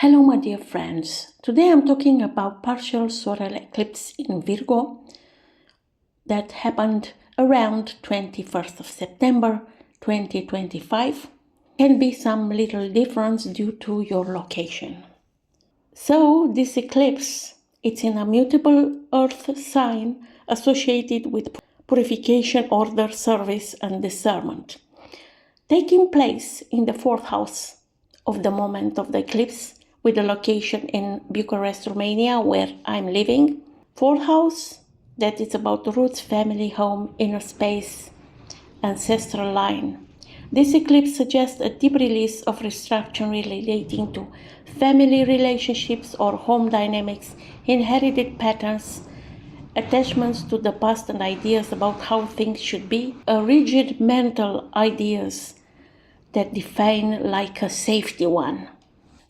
Hello my dear friends, today I'm talking about partial solar eclipse in Virgo that happened around 21st of September 2025. Can be some little difference due to your location. So this eclipse, it's an immutable earth sign associated with purification, order, service and discernment. Taking place in the fourth house of the moment of the eclipse, with a location in Bucharest, Romania, where I'm living. Fourth house, that is about roots, family, home, inner space, ancestral line. This eclipse suggests a deep release of restriction relating to family relationships or home dynamics, inherited patterns, attachments to the past and ideas about how things should be, rigid mental ideas that define like a safety one.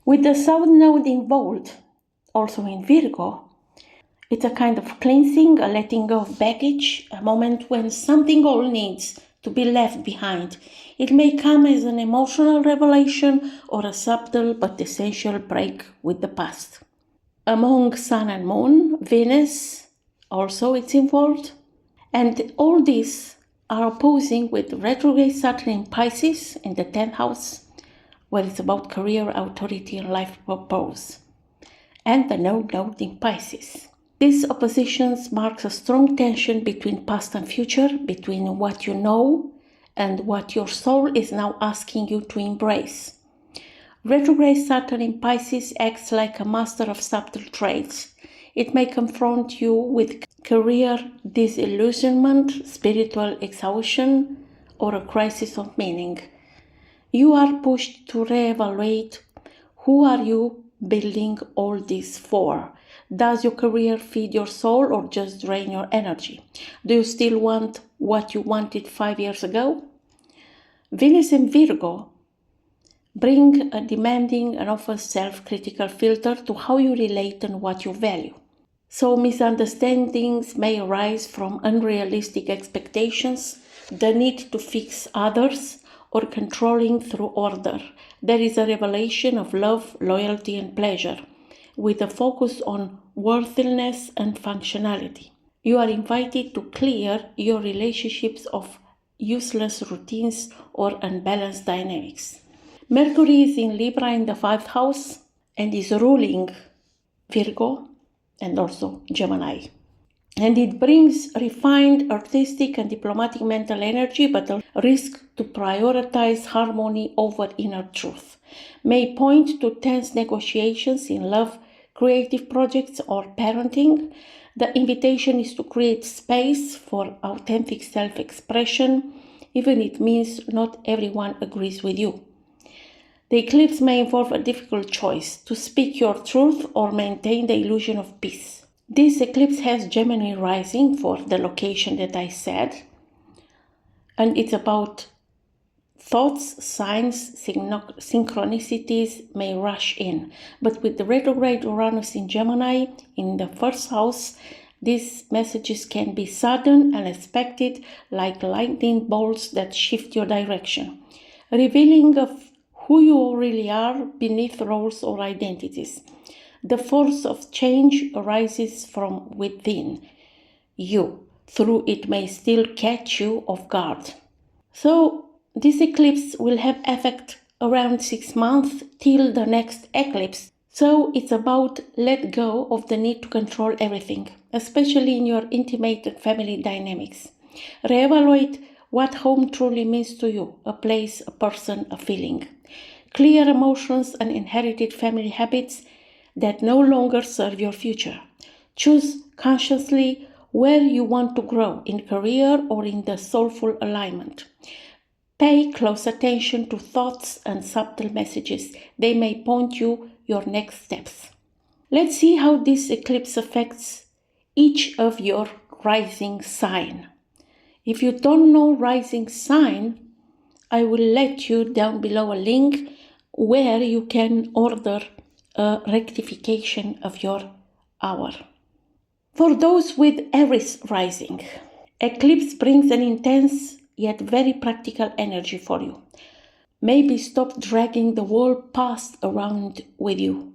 With the South Node involved, also in Virgo, it's a kind of cleansing, a letting go of baggage, a moment when something all needs to be left behind. It may come as an emotional revelation or a subtle but essential break with the past. Among Sun and Moon, Venus also it's involved. And all these are opposing with retrograde Saturn in Pisces in the 10th house, where it's about career, authority, and life purpose, and the node in Pisces. These oppositions marks a strong tension between past and future, between what you know and what your soul is now asking you to embrace. Retrograde Saturn in Pisces acts like a master of subtle traits. It may confront you with career disillusionment, spiritual exhaustion, or a crisis of meaning. You are pushed to reevaluate who are you building all this for. Does your career feed your soul or just drain your energy? Do you still want what you wanted 5 years ago? Venus in Virgo bring a demanding and often self-critical filter to how you relate and what you value. So misunderstandings may arise from unrealistic expectations, the need to fix others, or controlling through order. There is a revelation of love, loyalty, and pleasure, with a focus on worthiness and functionality. You are invited to clear your relationships of useless routines or unbalanced dynamics. Mercury is in Libra in the 5th house and is ruling Virgo and also Gemini. And it brings refined, artistic, and diplomatic mental energy, but a risk to prioritize harmony over inner truth. May point to tense negotiations in love, creative projects, or parenting. The invitation is to create space for authentic self-expression, even if it means not everyone agrees with you. The eclipse may involve a difficult choice to speak your truth or maintain the illusion of peace. This eclipse has Gemini rising for the location that I said, and it's about thoughts, signs, synchronicities may rush in. But with the retrograde Uranus in Gemini in the 1st house, these messages can be sudden, unexpected, like lightning bolts that shift your direction, revealing of who you really are beneath roles or identities. The force of change arises from within you. Through it may still catch you off guard. So this eclipse will have effect around 6 months till the next eclipse. So it's about let go of the need to control everything, especially in your intimate and family dynamics. Reevaluate what home truly means to you, a place, a person, a feeling. Clear emotions and inherited family habits that no longer serve your future. Choose consciously where you want to grow, in career or in the soulful alignment. Pay close attention to thoughts and subtle messages. They may point you your next steps. Let's see how this eclipse affects each of your rising sign. If you don't know rising sign, I will let you down below a link where you can order a rectification of your hour. For those with Aries rising, eclipse brings an intense yet very practical energy for you. Maybe stop dragging the whole past around with you.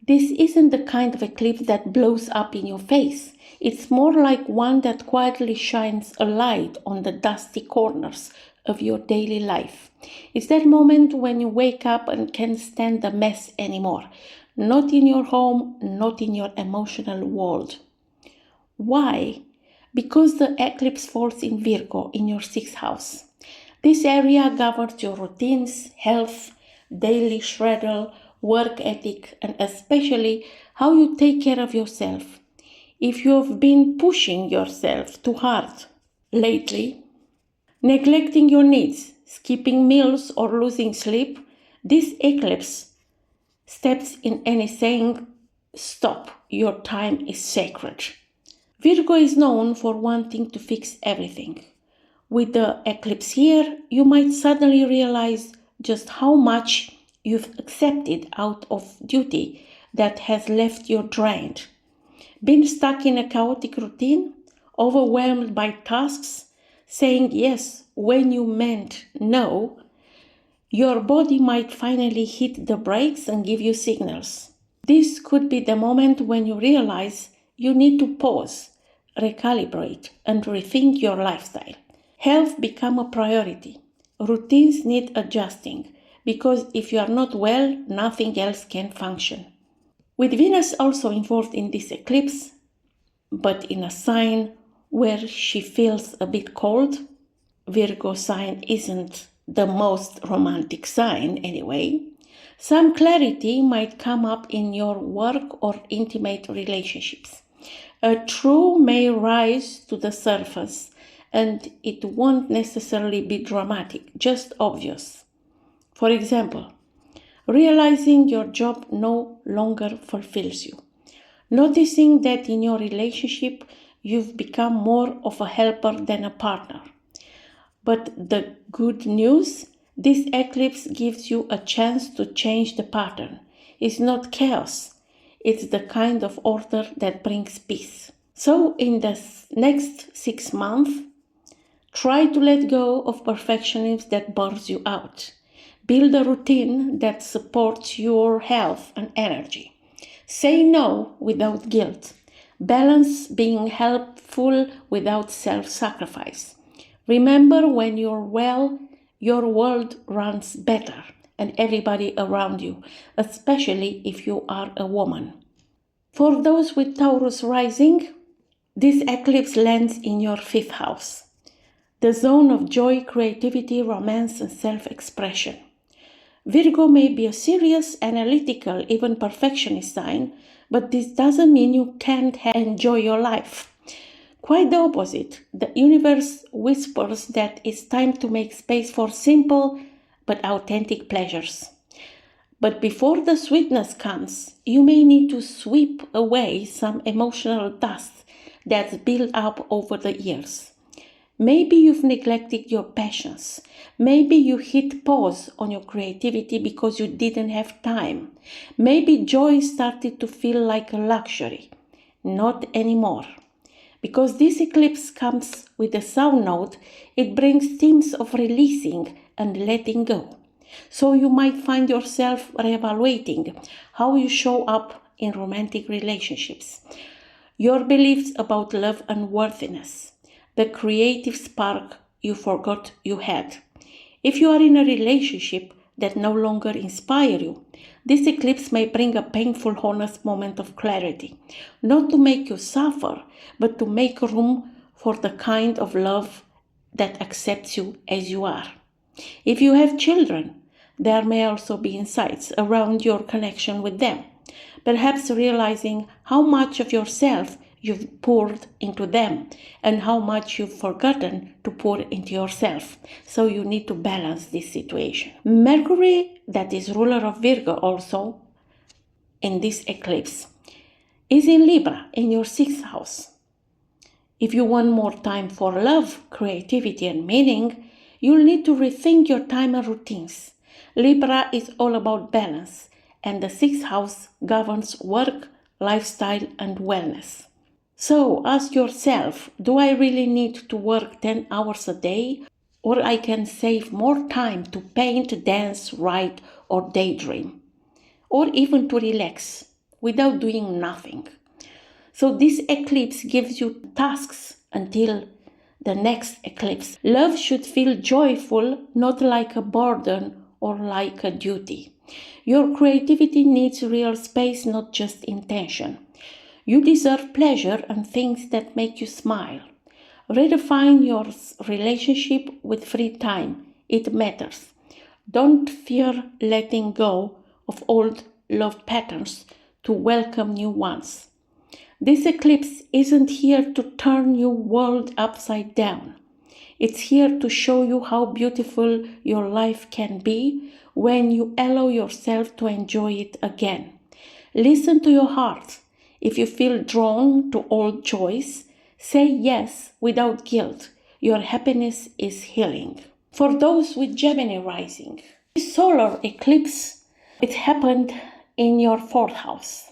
This isn't the kind of eclipse that blows up in your face. It's more like one that quietly shines a light on the dusty corners of your daily life. It's that moment when you wake up and can't stand the mess anymore. Not in your home, not in your emotional world. Why? Because the eclipse falls in Virgo, in your sixth house. This area governs your routines, health, daily schedule, work ethic, and especially how you take care of yourself. If you've been pushing yourself too hard lately, neglecting your needs, skipping meals, or losing sleep, this eclipse steps in and is saying, stop, your time is sacred. Virgo is known for wanting to fix everything. With the eclipse here, you might suddenly realize just how much you've accepted out of duty that has left you drained. Been stuck in a chaotic routine, overwhelmed by tasks, saying yes when you meant no, your body might finally hit the brakes and give you signals. This could be the moment when you realize you need to pause, recalibrate, and rethink your lifestyle. Health become a priority. Routines need adjusting, because if you are not well, nothing else can function. With Venus also involved in this eclipse, but in a sign where she feels a bit cold, Virgo sign isn't the most romantic sign anyway, some clarity might come up in your work or intimate relationships. A truth may rise to the surface, and it won't necessarily be dramatic, just obvious. For example, realizing your job no longer fulfills you. Noticing that in your relationship you've become more of a helper than a partner. But the good news, this eclipse gives you a chance to change the pattern. It's not chaos. It's the kind of order that brings peace. So in the next 6 months, try to let go of perfectionism that burns you out. Build a routine that supports your health and energy. Say no without guilt. Balance being helpful without self-sacrifice. Remember, when you're well, your world runs better, and everybody around you, especially if you are a woman. For those with Taurus rising, this eclipse lands in your fifth house, the zone of joy, creativity, romance, and self-expression. Virgo may be a serious, analytical, even perfectionist sign, but this doesn't mean you can't enjoy your life. Quite the opposite. The universe whispers that it's time to make space for simple but authentic pleasures. But before the sweetness comes, you may need to sweep away some emotional dust that's built up over the years. Maybe you've neglected your passions. Maybe you hit pause on your creativity because you didn't have time. Maybe joy started to feel like a luxury. Not anymore. Because this eclipse comes with a south node, it brings themes of releasing and letting go. So you might find yourself reevaluating how you show up in romantic relationships, your beliefs about love and worthiness, the creative spark you forgot you had. If you are in a relationship that no longer inspires you, this eclipse may bring a painful, honest moment of clarity, not to make you suffer, but to make room for the kind of love that accepts you as you are. If you have children, there may also be insights around your connection with them, perhaps realizing how much of yourself you've poured into them and how much you've forgotten to pour into yourself. So you need to balance this situation. Mercury, that is ruler of Virgo also, in this eclipse, is in Libra, in your sixth house. If you want more time for love, creativity, and meaning, you'll need to rethink your time and routines. Libra is all about balance, and the sixth house governs work, lifestyle, and wellness. So ask yourself, do I really need to work 10 hours a day? Or I can save more time to paint, dance, write, or daydream? Or even to relax? without doing nothing. So this eclipse gives you tasks until the next eclipse. Love should feel joyful, not like a burden or like a duty. Your creativity needs real space, not just intention. You deserve pleasure and things that make you smile. Redefine your relationship with free time. It matters. Don't fear letting go of old love patterns to welcome new ones. This eclipse isn't here to turn your world upside down. It's here to show you how beautiful your life can be when you allow yourself to enjoy it again. Listen to your heart. If you feel drawn to old joys, say yes without guilt. Your happiness is healing. For those with Gemini rising, this solar eclipse, it happened in your 4th house.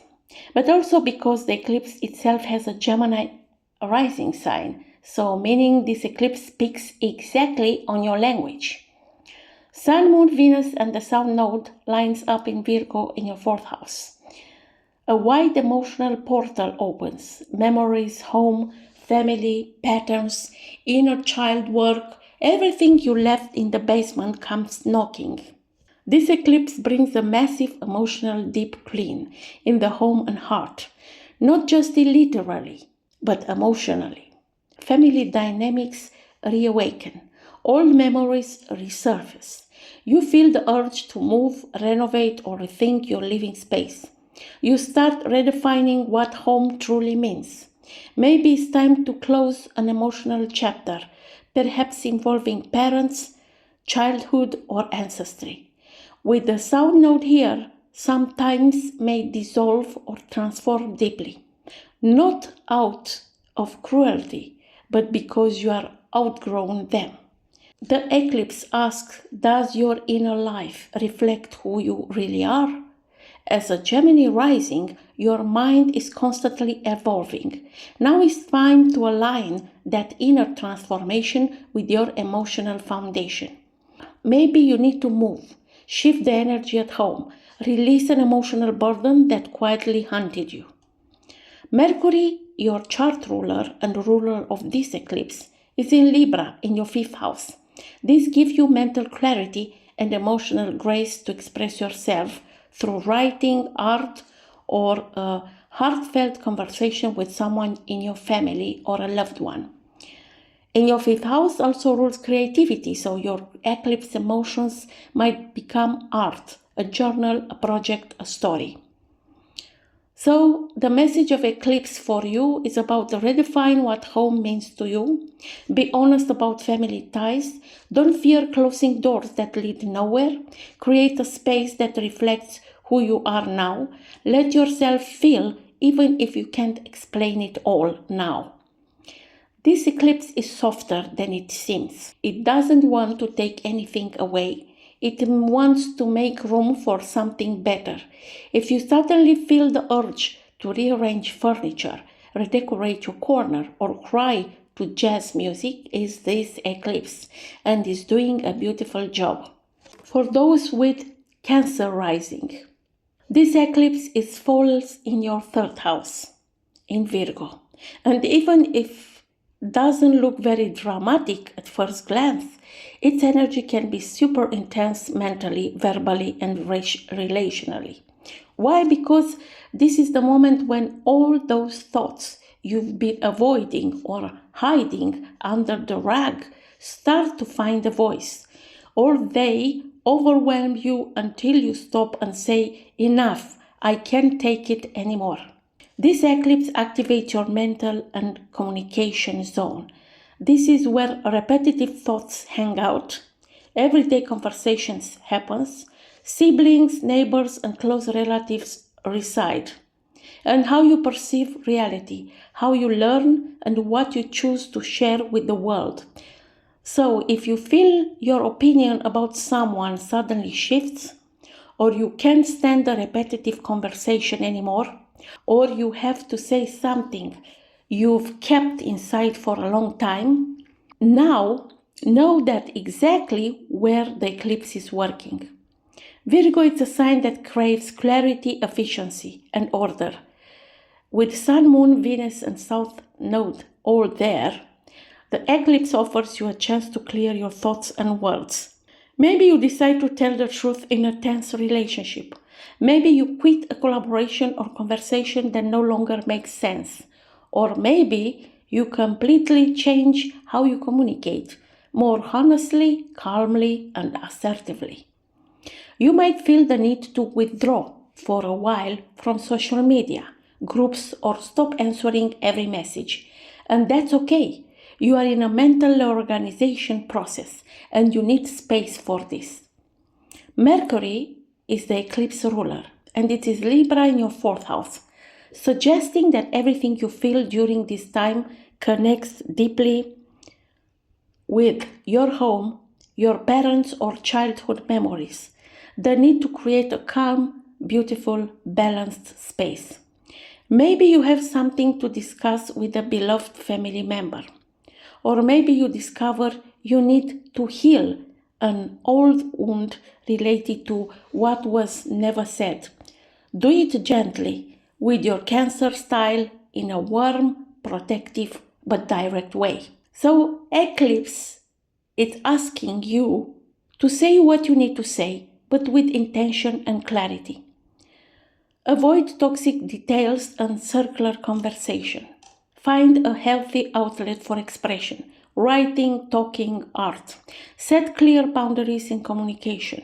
But also because the eclipse itself has a Gemini rising sign, so meaning this eclipse speaks exactly on your language. Sun, Moon, Venus and the South Node lines up in Virgo in your 4th house. A wide emotional portal opens. Memories, home, family, patterns, inner child work, everything you left in the basement comes knocking. This eclipse brings a massive emotional deep clean in the home and heart, not just literally, but emotionally. Family dynamics reawaken, old memories resurface. You feel the urge to move, renovate, or rethink your living space. You start redefining what home truly means. Maybe it's time to close an emotional chapter, perhaps involving parents, childhood, or ancestry. With the South Node here, sometimes may dissolve or transform deeply, not out of cruelty, but because you are outgrown them. The eclipse asks, does your inner life reflect who you really are? As a Gemini rising, your mind is constantly evolving. Now it's time to align that inner transformation with your emotional foundation. Maybe you need to move, shift the energy at home, release an emotional burden that quietly hunted you. Mercury, your chart ruler and ruler of this eclipse, is in Libra in your 5th house. This gives you mental clarity and emotional grace to express yourself through writing, art, or a heartfelt conversation with someone in your family or a loved one. In your 5th house also rules creativity, so your eclipse emotions might become art, a journal, a project, a story. So the message of eclipse for you is about redefine what home means to you. Be honest about family ties. Don't fear closing doors that lead nowhere. Create a space that reflects who you are now. Let yourself feel even if you can't explain it all now. This eclipse is softer than it seems. It doesn't want to take anything away. It wants to make room for something better. If you suddenly feel the urge to rearrange furniture, redecorate your corner, or cry to jazz music, is this eclipse and is doing a beautiful job. For those with Cancer rising, this eclipse falls in your 3rd house, in Virgo. And even if doesn't look very dramatic at first glance, its energy can be super intense mentally, verbally, and relationally. Why? Because this is the moment when all those thoughts you've been avoiding or hiding under the rug start to find a voice, or they overwhelm you until you stop and say, enough, I can't take it anymore. This eclipse activates your mental and communication zone. This is where repetitive thoughts hang out, everyday conversations happens, siblings, neighbors, and close relatives reside. And how you perceive reality, how you learn, and what you choose to share with the world. So if you feel your opinion about someone suddenly shifts, or you can't stand the repetitive conversation anymore, or you have to say something you've kept inside for a long time, now know that exactly where the eclipse is working. Virgo is a sign that craves clarity, efficiency, and order. With Sun, Moon, Venus, and South Node all there, the eclipse offers you a chance to clear your thoughts and words. Maybe you decide to tell the truth in a tense relationship. Maybe you quit a collaboration or conversation that no longer makes sense. Or maybe you completely change how you communicate, more honestly, calmly, and assertively. You might feel the need to withdraw for a while from social media, groups, or stop answering every message. And that's okay. You are in a mental organization process and you need space for this. Mercury is the eclipse ruler and it is Libra in your 4th house, suggesting that everything you feel during this time connects deeply with your home, your parents, or childhood memories. The need to create a calm, beautiful, balanced space. Maybe you have something to discuss with a beloved family member. Or maybe you discover you need to heal an old wound related to what was never said. Do it gently, with your Cancer style, in a warm, protective, but direct way. So, eclipse, it's asking you to say what you need to say, but with intention and clarity. Avoid toxic details and circular conversation. Find a healthy outlet for expression, writing, talking, art. Set clear boundaries in communication.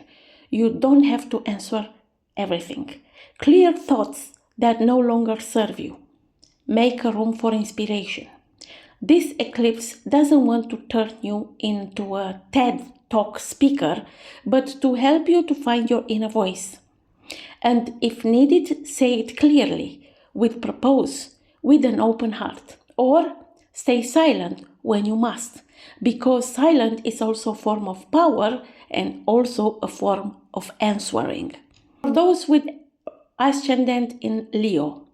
You don't have to answer everything. Clear thoughts that no longer serve you. Make a room for inspiration. This eclipse doesn't want to turn you into a TED Talk speaker, but to help you to find your inner voice. And if needed, say it clearly, with purpose, with an open heart. Or stay silent when you must, because silent is also a form of power and also a form of answering. For those with Ascendant in Leo,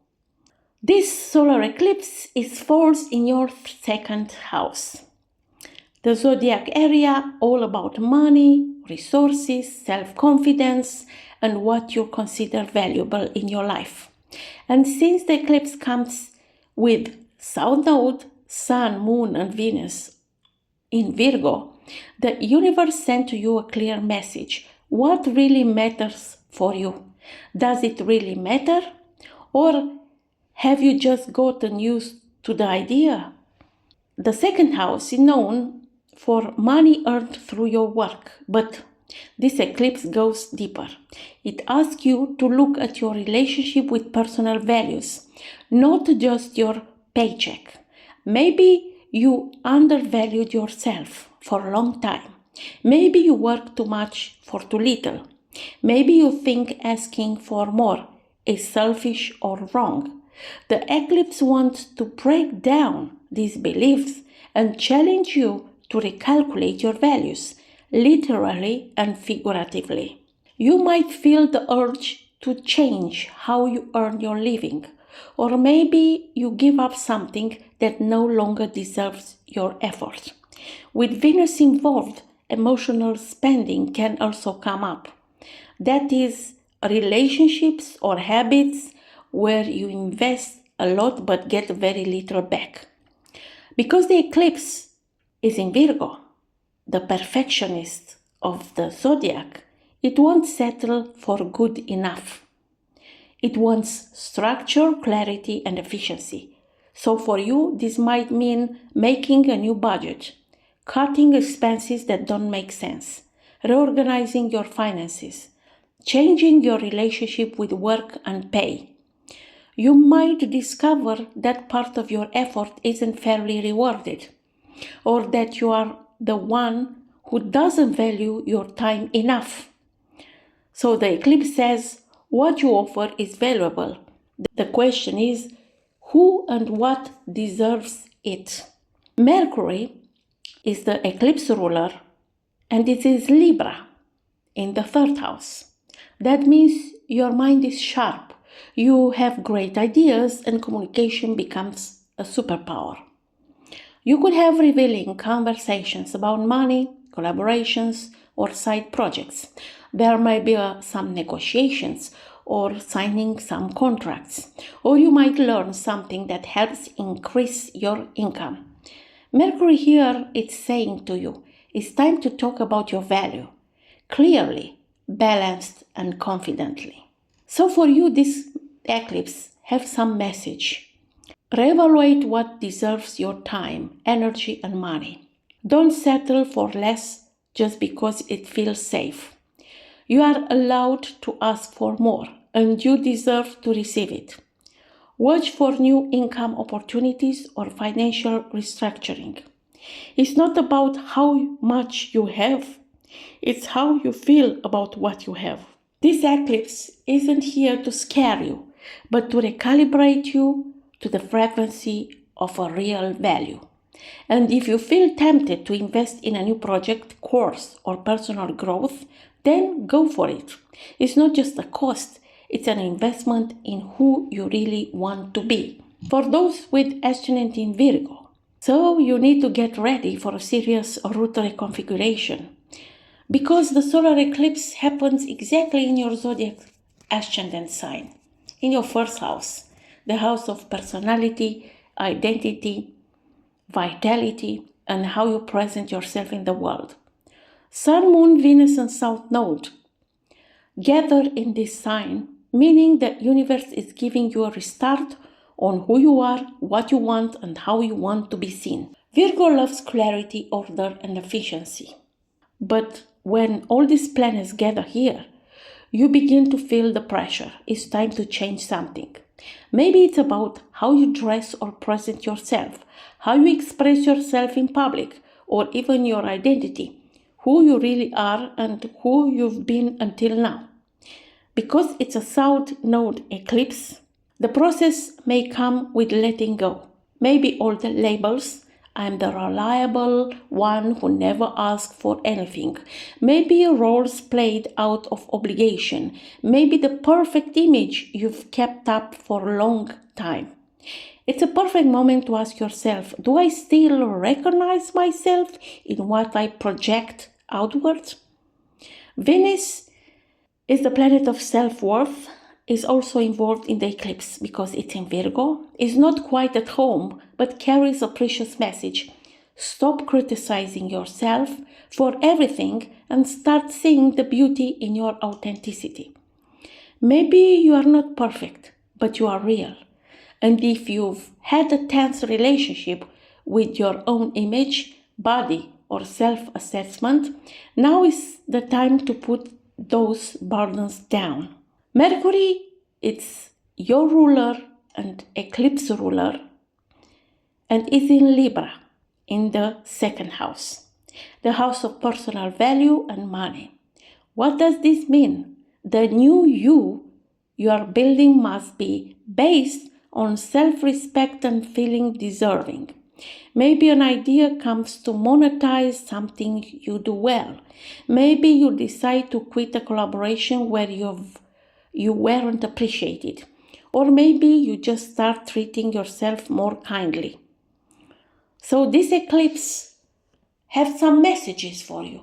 this solar eclipse falls in your 2nd house. The zodiac area, all about money, resources, self-confidence, and what you consider valuable in your life. And since the eclipse comes with South Node, Sun, Moon, and Venus in Virgo, the universe sent to you a clear message. What really matters for you? Does it really matter? Or have you just gotten used to the idea? The 2nd house is known for money earned through your work, but this eclipse goes deeper. It asks you to look at your relationship with personal values, not just your paycheck. Maybe you undervalued yourself for a long time. Maybe you work too much for too little. Maybe you think asking for more is selfish or wrong. The eclipse wants to break down these beliefs and challenge you to recalculate your values, literally and figuratively. You might feel the urge to change how you earn your living, or maybe you give up something that no longer deserves your effort. With Venus involved, emotional spending can also come up. That is, relationships or habits where you invest a lot but get very little back. Because the eclipse is in Virgo, the perfectionist of the zodiac, it won't settle for good enough. It wants structure, clarity, and efficiency. So for you, this might mean making a new budget, cutting expenses that don't make sense, reorganizing your finances, changing your relationship with work and pay. You might discover that part of your effort isn't fairly rewarded, or that you are the one who doesn't value your time enough. So the eclipse says what you offer is valuable. The question is, who and what deserves it? Mercury is the eclipse ruler, and it is Libra in the 3rd house. That means your mind is sharp. You have great ideas and communication becomes a superpower. You could have revealing conversations about money, collaborations, or side projects. There may be some negotiations or signing some contracts, or you might learn something that helps increase your income. Mercury here is saying to you, it's time to talk about your value, clearly, balanced, and confidently. So for you, this eclipse have some message. Reevaluate what deserves your time, energy, and money. Don't settle for less just because it feels safe. You are allowed to ask for more, and you deserve to receive it. Watch for new income opportunities or financial restructuring. It's not about how much you have, it's how you feel about what you have. This eclipse isn't here to scare you, but to recalibrate you to the frequency of a real value. And if you feel tempted to invest in a new project, course, or personal growth, then go for it. It's not just a cost, it's an investment in who you really want to be. For those with Ascendant in Virgo, so you need to get ready for a serious root reconfiguration. Because the solar eclipse happens exactly in your zodiac Ascendant sign, in your first house, the house of personality, identity, vitality, and how you present yourself in the world. Sun, Moon, Venus, and South Node gather in this sign, meaning the universe is giving you a restart on who you are, what you want, and how you want to be seen. Virgo loves clarity, order, and efficiency. But when all these planets gather here, you begin to feel the pressure. It's time to change something. Maybe it's about how you dress or present yourself, how you express yourself in public, or even your identity, who you really are and who you've been until now. Because it's a South Node eclipse, the process may come with letting go. Maybe all the labels, I'm the reliable one who never asks for anything. Maybe roles played out of obligation. Maybe the perfect image you've kept up for a long time. It's a perfect moment to ask yourself, do I still recognize myself in what I project outwards? Venus is the planet of self-worth, is also involved in the eclipse because it's in Virgo, is not quite at home, but carries a precious message. Stop criticizing yourself for everything and start seeing the beauty in your authenticity. Maybe you are not perfect, but you are real. And if you've had a tense relationship with your own image, body, or self-assessment, now is the time to put those burdens down. Mercury, it's your ruler and eclipse ruler, and is in Libra, in the second house, the house of personal value and money. What does this mean? The new you are building must be based on self-respect and feeling deserving. Maybe an idea comes to monetize something you do well. Maybe you decide to quit a collaboration where you weren't appreciated. Or maybe you just start treating yourself more kindly. So this eclipse has some messages for you.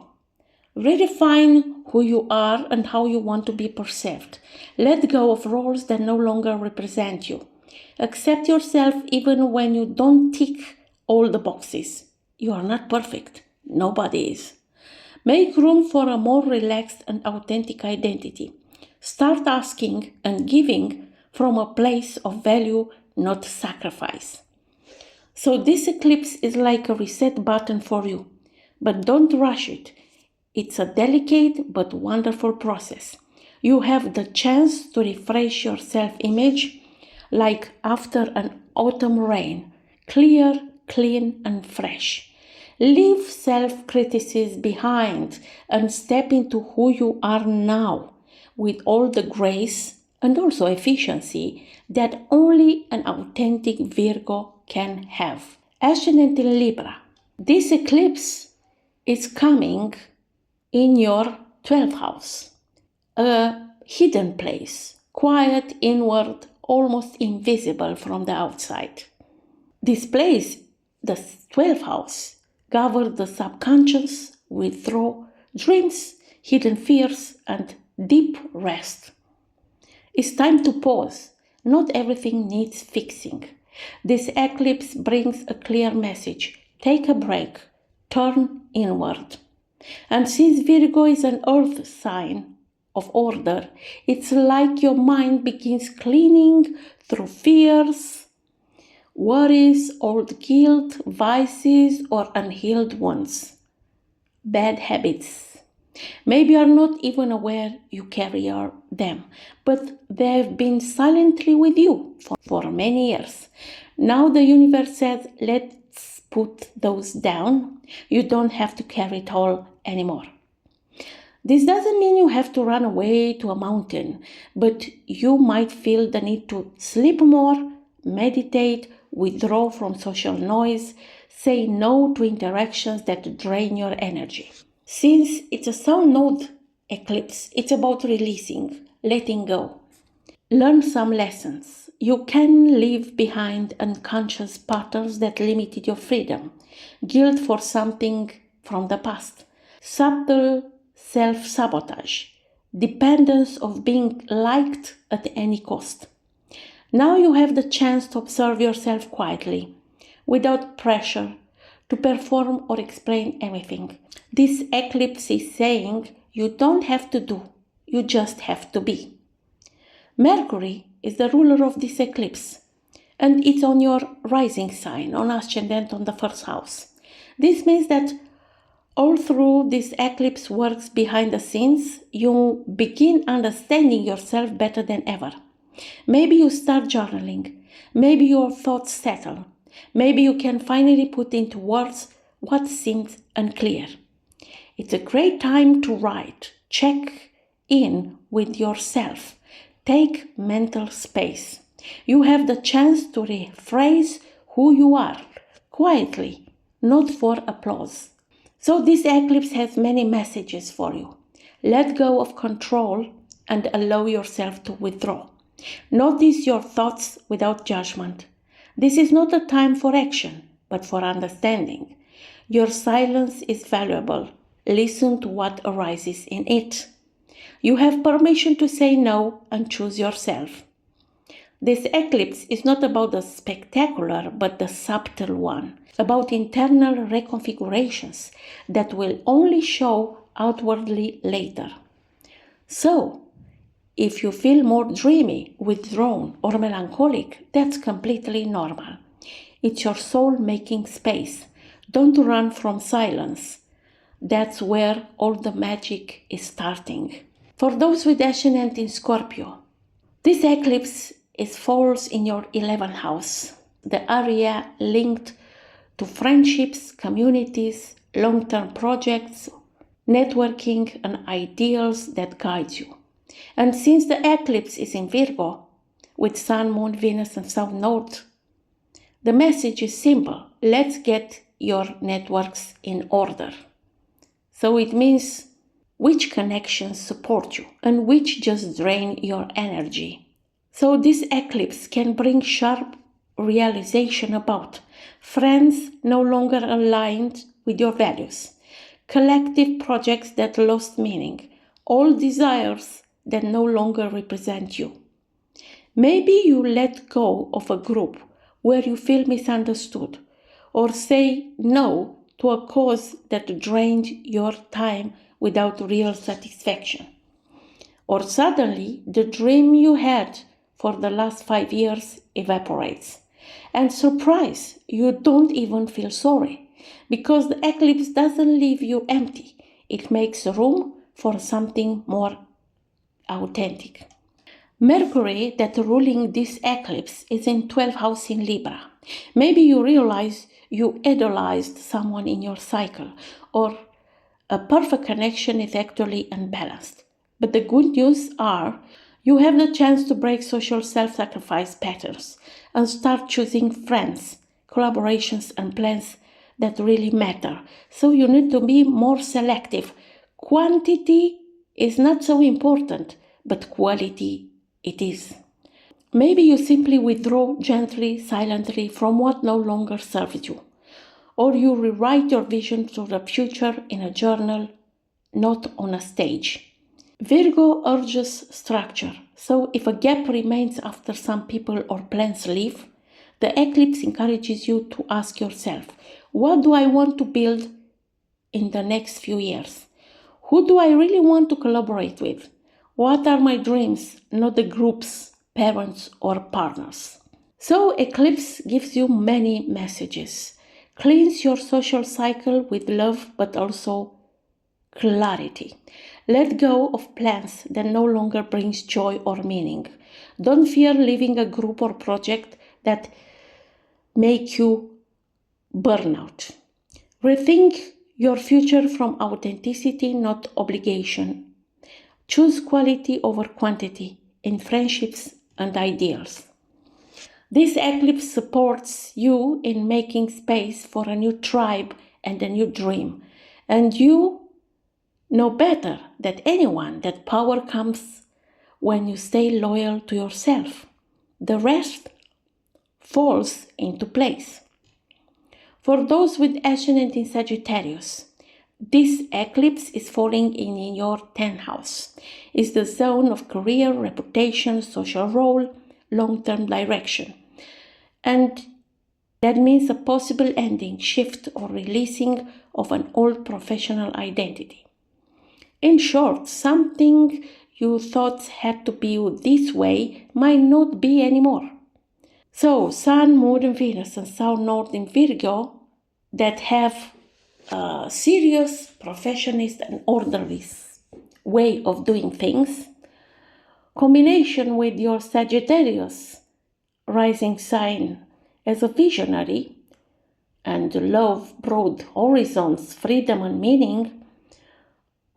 Redefine who you are and how you want to be perceived. Let go of roles that no longer represent you. Accept yourself even when you don't tick all the boxes. You are not perfect. Nobody is. Make room for a more relaxed and authentic identity. Start asking and giving from a place of value, not sacrifice. So this eclipse is like a reset button for you, but don't rush it. It's a delicate but wonderful process. You have the chance to refresh your self-image like after an autumn rain, clear, clean, and fresh. Leave self-criticism behind and step into who you are now with all the grace and also efficiency that only an authentic Virgo can have. Ascendant in Libra. This eclipse is coming in your 12th house, a hidden place, quiet, inward, almost invisible from the outside. This place, the 12th house, governs the subconscious, withdraw dreams, hidden fears, and deep rest. It's time to pause. Not everything needs fixing. This eclipse brings a clear message. Take a break. Turn inward. And since Virgo is an earth sign of order, it's like your mind begins cleaning through fears, worries, old guilt, vices, or unhealed wounds. Bad habits. Maybe you're not even aware you carry them, but they've been silently with you for many years. Now the universe says, let's put those down. You don't have to carry it all anymore. This doesn't mean you have to run away to a mountain, but you might feel the need to sleep more, meditate, withdraw from social noise, say no to interactions that drain your energy. Since it's a South Node eclipse, it's about releasing, letting go. Learn some lessons. You can leave behind unconscious patterns that limited your freedom, guilt for something from the past, subtle self-sabotage, dependence of being liked at any cost. Now you have the chance to observe yourself quietly, without pressure, to perform or explain everything. This eclipse is saying you don't have to do, you just have to be. Mercury is the ruler of this eclipse, and it's on your rising sign, on Ascendant, on the first house. This means that all through this eclipse works behind the scenes, you begin understanding yourself better than ever. Maybe you start journaling, maybe your thoughts settle, maybe you can finally put into words what seemed unclear. It's a great time to write, check in with yourself, take mental space. You have the chance to rephrase who you are, quietly, not for applause. So this eclipse has many messages for you. Let go of control and allow yourself to withdraw. Notice your thoughts without judgment. This is not a time for action, but for understanding. Your silence is valuable. Listen to what arises in it. You have permission to say no and choose yourself. This eclipse is not about the spectacular, but the subtle one, about internal reconfigurations that will only show outwardly later. So, if you feel more dreamy, withdrawn, or melancholic, that's completely normal. It's your soul making space. Don't run from silence. That's where all the magic is starting. For those with Ascendant in Scorpio, this eclipse falls in your 11th house, the area linked to friendships, communities, long-term projects, networking, and ideals that guide you. And since the eclipse is in Virgo, with Sun, Moon, Venus, and South Node, the message is simple. Let's get your networks in order. So it means which connections support you and which just drain your energy. So this eclipse can bring sharp realization about friends no longer aligned with your values, collective projects that lost meaning, old desires that no longer represent you. Maybe you let go of a group where you feel misunderstood, or say no to a cause that drained your time without real satisfaction. Or suddenly the dream you had for the last 5 years evaporates. And surprise, you don't even feel sorry, because the eclipse doesn't leave you empty. It makes room for something more authentic. Mercury, that ruling this eclipse, is in 12th house in Libra. Maybe you realize you idolized someone in your cycle, or a perfect connection is actually unbalanced. But the good news are you have the chance to break social self-sacrifice patterns and start choosing friends, collaborations, and plans that really matter. So you need to be more selective. Quantity is not so important, but quality it is. Maybe you simply withdraw gently, silently from what no longer serves you. Or you rewrite your vision for the future in a journal, not on a stage. Virgo urges structure, so if a gap remains after some people or plans leave, the eclipse encourages you to ask yourself, what do I want to build in the next few years? Who do I really want to collaborate with? What are my dreams, not the groups, parents, or partners? So, eclipse gives you many messages. Cleanse your social cycle with love, but also clarity. Let go of plans that no longer brings joy or meaning. Don't fear leaving a group or project that make you burn out. Rethink your future from authenticity, not obligation. Choose quality over quantity in friendships and ideals. This eclipse supports you in making space for a new tribe and a new dream. And you know better than anyone that power comes when you stay loyal to yourself. The rest falls into place. For those with Ascendant in Sagittarius, this eclipse is falling in your 10th house. It's the zone of career, reputation, social role, long-term direction. And that means a possible ending, shift, or releasing of an old professional identity. In short, something you thought had to be this way might not be anymore. So, Sun, Moon, and Venus and South Node in Virgo that have a serious, professionist, and orderly way of doing things, combination with your Sagittarius rising sign as a visionary and love, broad horizons, freedom, and meaning.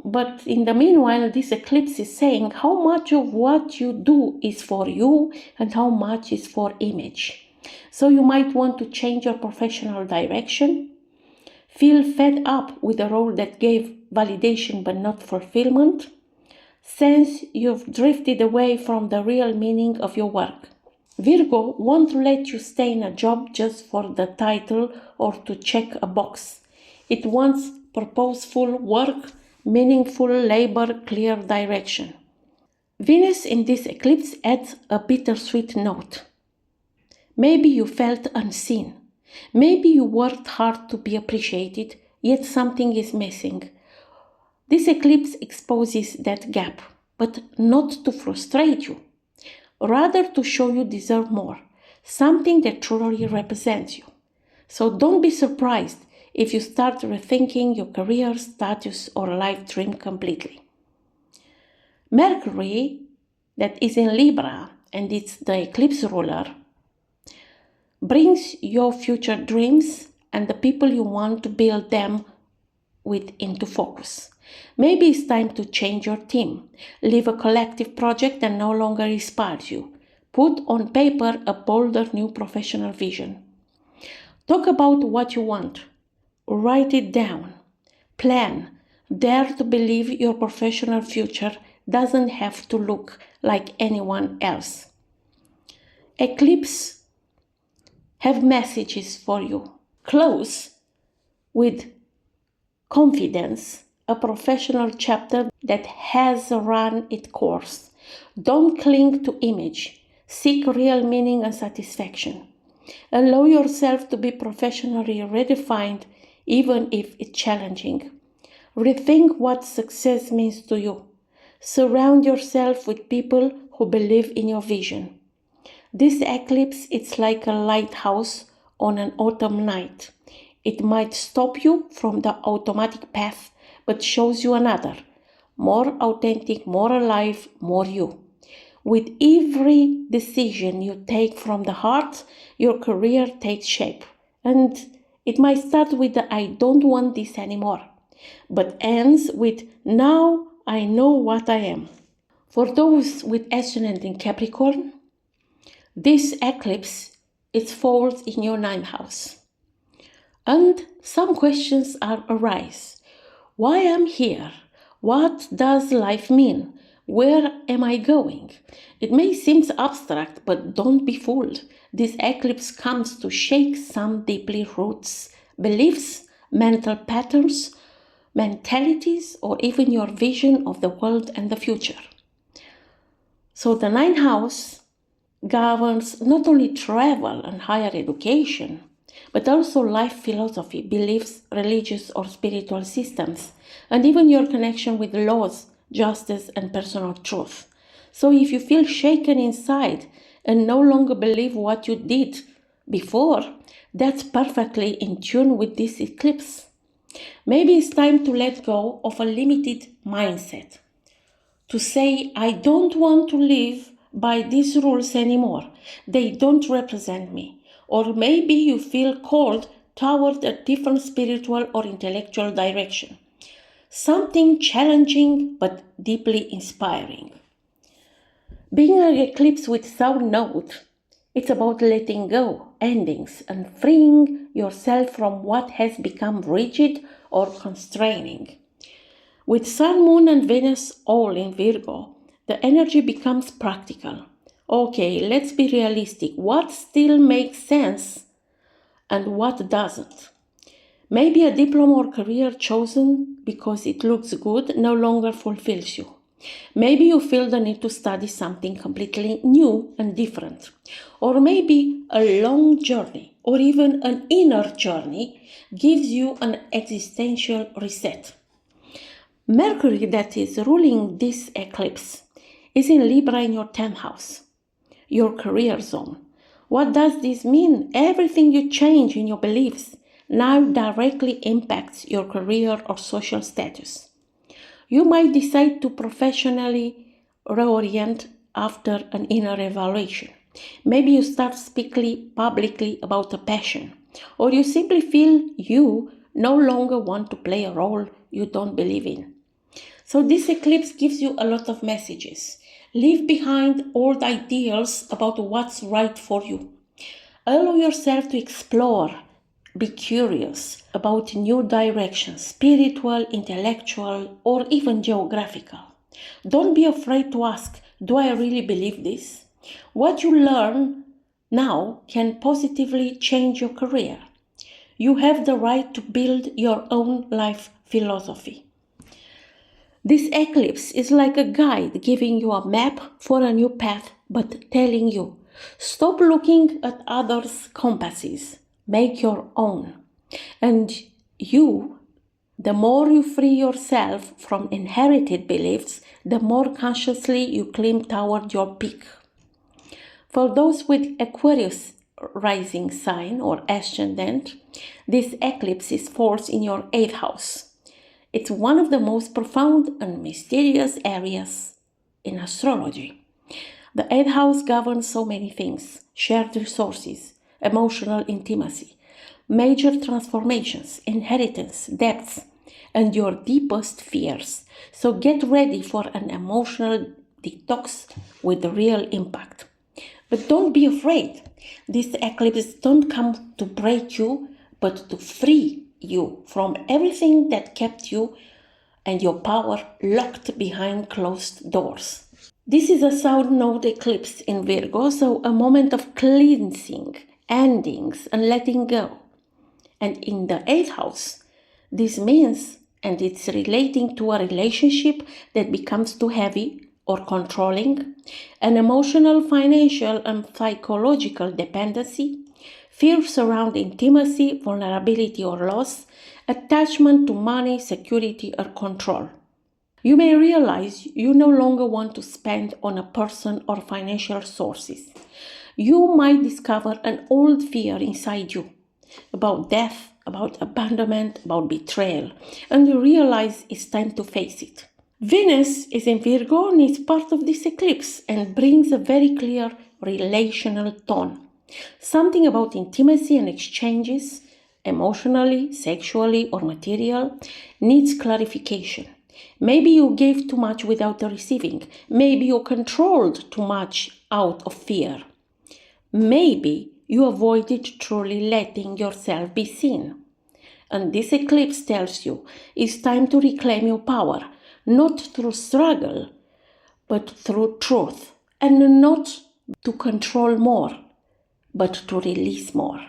But in the meanwhile, this eclipse is saying how much of what you do is for you and how much is for image. So you might want to change your professional direction, feel fed up with a role that gave validation but not fulfillment, sense you've drifted away from the real meaning of your work. Virgo won't let you stay in a job just for the title or to check a box. It wants purposeful work, meaningful labor, clear direction. Venus in this eclipse adds a bittersweet note. Maybe you felt unseen. Maybe you worked hard to be appreciated, yet something is missing. This eclipse exposes that gap, but not to frustrate you, rather to show you deserve more, something that truly represents you. So don't be surprised if you start rethinking your career, status, or life dream completely. Mercury, that is in Libra, and it's the eclipse ruler, brings your future dreams and the people you want to build them with into focus. Maybe it's time to change your team, leave a collective project that no longer inspires you, put on paper a bolder new professional vision. Talk about what you want. Write it down. Plan. Dare to believe your professional future doesn't have to look like anyone else. Eclipse have messages for you. Close with confidence a professional chapter that has run its course. Don't cling to image. Seek real meaning and satisfaction. Allow yourself to be professionally redefined, even if it's challenging. Rethink what success means to you. Surround yourself with people who believe in your vision. This eclipse is like a lighthouse on an autumn night. It might stop you from the automatic path, but shows you another, more authentic, more alive, more you. With every decision you take from the heart, your career takes shape. And it might start with the I don't want this anymore, but ends with now I know what I am. For those with Ascendant in Capricorn, this eclipse falls in your 9th house. And some questions arise. Why am I here? What does life mean? Where am I going? It may seem abstract, but don't be fooled. This eclipse comes to shake some deeply rooted beliefs, mental patterns, mentalities, or even your vision of the world and the future. So the ninth house governs not only travel and higher education, but also life philosophy, beliefs, religious or spiritual systems, and even your connection with laws, justice, and personal truth. So if you feel shaken inside and no longer believe what you did before, that's perfectly in tune with this eclipse. Maybe it's time to let go of a limited mindset. To say, I don't want to live by these rules anymore. They don't represent me. Or maybe you feel called toward a different spiritual or intellectual direction. Something challenging but deeply inspiring. Being an eclipse with South Node, it's about letting go, endings, and freeing yourself from what has become rigid or constraining. With Sun, Moon, and Venus all in Virgo, the energy becomes practical. Okay, let's be realistic. What still makes sense and what doesn't? Maybe a diploma or career chosen because it looks good no longer fulfills you. Maybe you feel the need to study something completely new and different. Or maybe a long journey or even an inner journey gives you an existential reset. Mercury, that is ruling this eclipse, is in Libra in your 10th house, your career zone. What does this mean? Everything you change in your beliefs now directly impacts your career or social status. You might decide to professionally reorient after an inner evaluation. Maybe you start speaking publicly about a passion, or you simply feel you no longer want to play a role you don't believe in. So this eclipse gives you a lot of messages. Leave behind old ideals about what's right for you. Allow yourself to explore. Be curious about new directions, spiritual, intellectual, or even geographical. Don't be afraid to ask, do I really believe this? What you learn now can positively change your career. You have the right to build your own life philosophy. This eclipse is like a guide giving you a map for a new path, but telling you, stop looking at others' compasses, make your own. And the more you free yourself from inherited beliefs, the more consciously you climb toward your peak. For those with Aquarius rising sign or ascendant, this eclipse falls in your 8th house. It's one of the most profound and mysterious areas in astrology. The 8th house governs so many things: shared resources, emotional intimacy, major transformations, inheritance, debts, and your deepest fears. So get ready for an emotional detox with real impact. But don't be afraid. These eclipses don't come to break you, but to free you from everything that kept you and your power locked behind closed doors. This is a South Node eclipse in Virgo, so a moment of cleansing, endings, and letting go. And in the 8th house, this means, and it's relating to a relationship that becomes too heavy or controlling, an emotional, financial, and psychological dependency, fears around intimacy, vulnerability or loss, attachment to money, security, or control. You may realize you no longer want to spend on a person or financial sources. You might discover an old fear inside you about death, about abandonment, about betrayal, and you realize it's time to face it. Venus is in Virgo and is part of this eclipse and brings a very clear relational tone. Something about intimacy and exchanges, emotionally, sexually, or material, needs clarification. Maybe you gave too much without receiving. Maybe you controlled too much out of fear. Maybe you avoided truly letting yourself be seen. And this eclipse tells you it's time to reclaim your power, not through struggle, but through truth, and not to control more, but to release more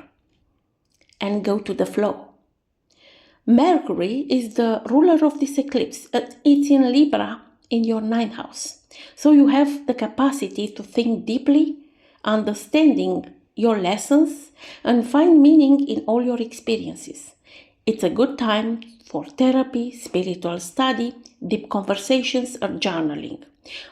and go to the flow. Mercury is the ruler of this eclipse. It's in Libra in your ninth house. So you have the capacity to think deeply, understanding your lessons, and find meaning in all your experiences. It's a good time for therapy, spiritual study, deep conversations, or journaling.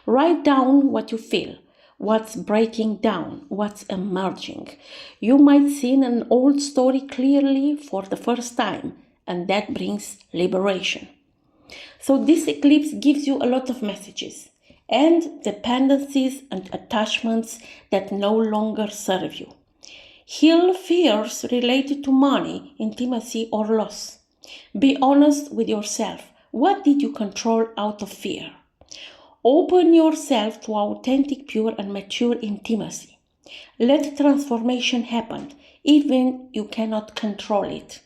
Write down what you feel, what's breaking down, what's emerging. You might see an old story clearly for the first time, and that brings liberation. So this eclipse gives you a lot of messages and dependencies and attachments that no longer serve you. Heal fears related to money, intimacy, or loss. Be honest with yourself. What did you control out of fear? Open yourself to authentic, pure, and mature intimacy. Let transformation happen, even you cannot control it.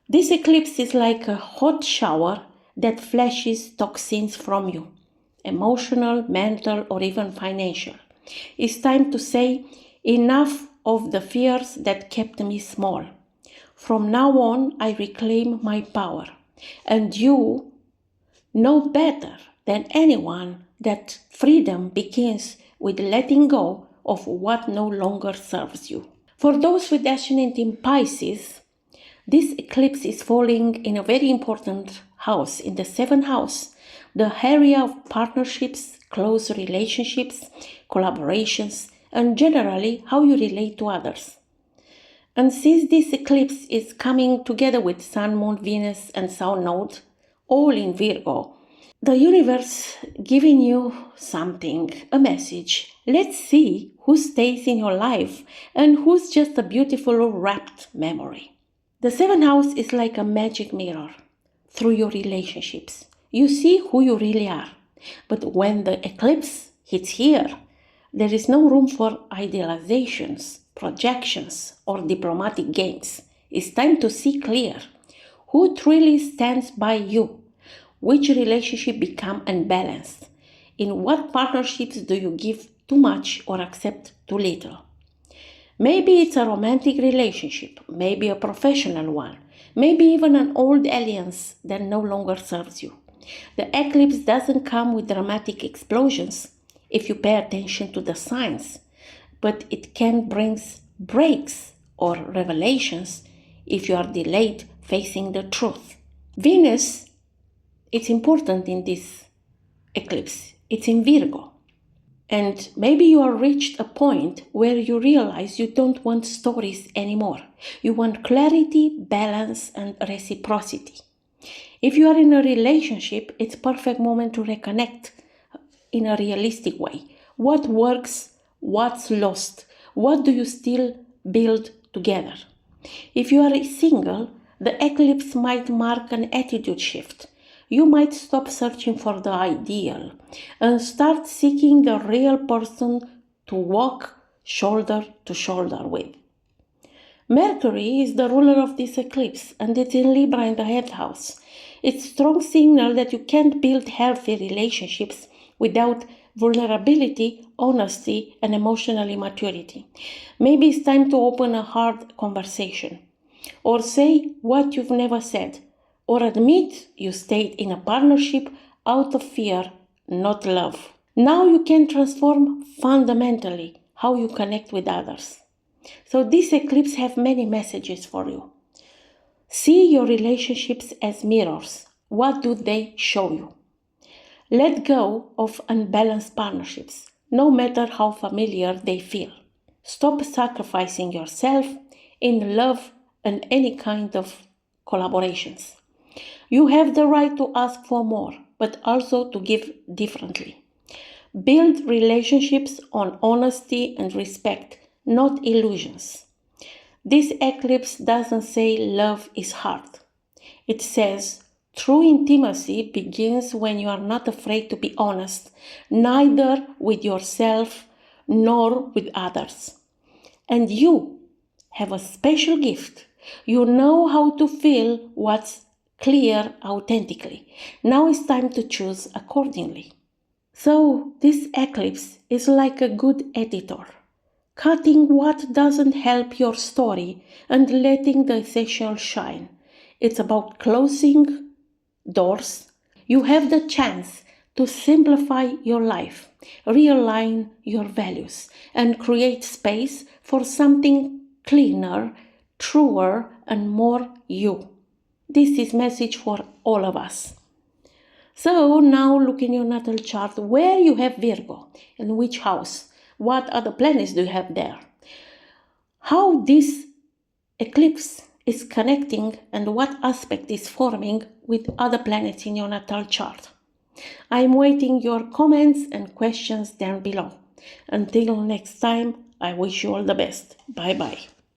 This eclipse is like a hot shower that flushes toxins from you, emotional, mental, or even financial. It's time to say, enough of the fears that kept me small. From now on, I reclaim my power. And you know better than anyone that freedom begins with letting go of what no longer serves you. For those with ascendant in Pisces, this eclipse is falling in a very important house, in the seventh house, the area of partnerships, close relationships, collaborations, and generally how you relate to others. And since this eclipse is coming together with Sun, Moon, Venus, and South Node, all in Virgo, the universe giving you something, a message. Let's see who stays in your life and who's just a beautiful wrapped memory. The seventh house is like a magic mirror. Through your relationships, you see who you really are. But when the eclipse hits here, there is no room for idealizations, projections, or diplomatic games. It's time to see clear who truly stands by you, which relationship become unbalanced, in what partnerships do you give too much or accept too little. Maybe it's a romantic relationship, maybe a professional one, maybe even an old alliance that no longer serves you. The eclipse doesn't come with dramatic explosions if you pay attention to the signs, but it can bring breaks or revelations if you are delayed facing the truth. Venus, it's important in this eclipse. It's in Virgo. And maybe you have reached a point where you realize you don't want stories anymore. You want clarity, balance, and reciprocity. If you are in a relationship, it's a perfect moment to reconnect in a realistic way. What works? What's lost? What do you still build together? If you are single, the eclipse might mark an attitude shift. You might stop searching for the ideal and start seeking the real person to walk shoulder to shoulder with. Mercury is the ruler of this eclipse, and it's in Libra in the 8th house. It's a strong signal that you can't build healthy relationships without vulnerability, honesty, and emotional maturity. Maybe it's time to open a hard conversation, or say what you've never said, or admit you stayed in a partnership out of fear, not love. Now you can transform fundamentally how you connect with others. So this eclipse has many messages for you. See your relationships as mirrors. What do they show you? Let go of unbalanced partnerships, no matter how familiar they feel. Stop sacrificing yourself in love and any kind of collaborations. You have the right to ask for more, but also to give differently. Build relationships on honesty and respect, not illusions. This eclipse doesn't say love is hard. It says true intimacy begins when you are not afraid to be honest, neither with yourself nor with others. And you have a special gift. You know how to feel what's clear authentically. Now it's time to choose accordingly. So this eclipse is like a good editor, cutting what doesn't help your story and letting the essential shine. It's about closing doors. You have the chance to simplify your life, realign your values, and create space for something cleaner, truer, and more you. This is message for all of us. So now look in your natal chart where you have Virgo, in which house, what other planets do you have there, how this eclipse is connecting and what aspect is forming with other planets in your natal chart. I'm waiting your comments and questions down below. Until next time, I wish you all the best. Bye bye.